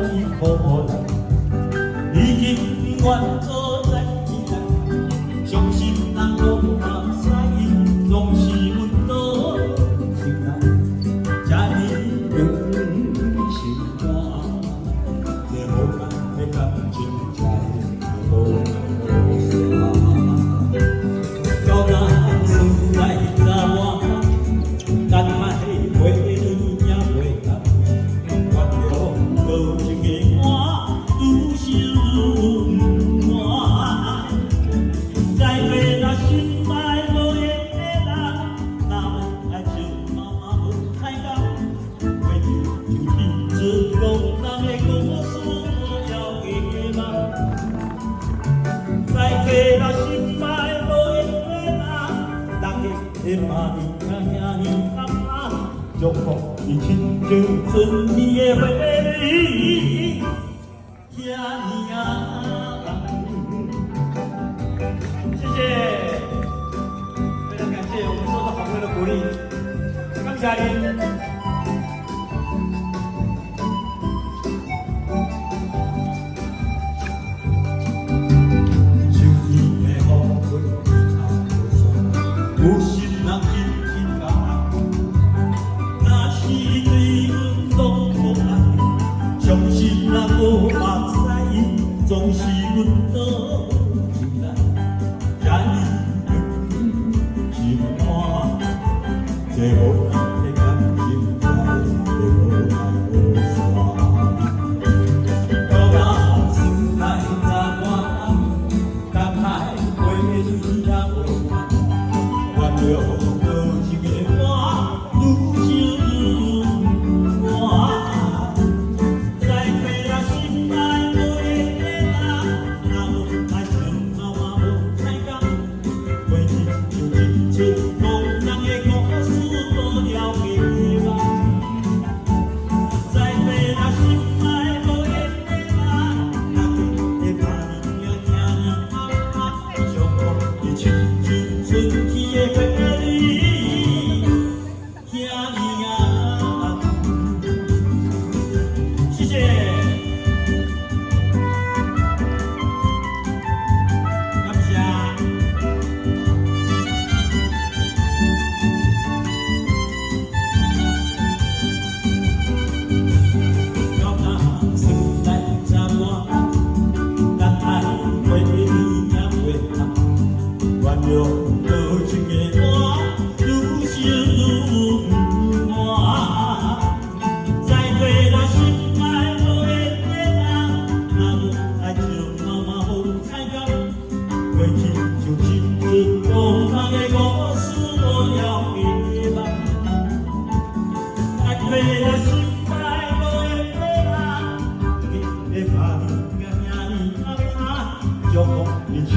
以可能，已经愿做在一人，伤心人落马西，总是阮倒心内，这呢长心肝，这无间的感情才无人说。到那时来查我，等待回你也袂当，我着多情的我，愈想愈满。再会那心爱无缘的人，若要爱情嘛嘛无太讲，过去就变做讲人的故事，无了的梦。再会那心爱无缘的人，大家会骂你听你讲啊，祝福你亲像春天的花蕊，听你啊。谢谢，非常感谢我们受到好朋友的鼓励，感谢你。有心人真真甲爱，若是对阮拢无爱，伤心人无目屎，总是阮倒心内，这呢心肝，这无间的感情才无人说。到那时来查我，等待回你也袂当。着多情的我，愈想愈满。再会那心爱无缘的人，若无爱情嘛嘛无彩讲。过去就亲像讲人的故事，无了迷惘。再会那心爱无缘的人，大家会怕你也听你讲，祝福你亲像春天的花。谢谢，感谢。到那时来查我，等待回你也袂当，原谅多情的我，愈想愈满。再会那心爱无缘的人，若无爱情嘛嘛无彩讲。过去就亲像讲人的故事，无了迷惘。再会那心爱无缘的人，你会怕你听你阿妈，祝福你亲。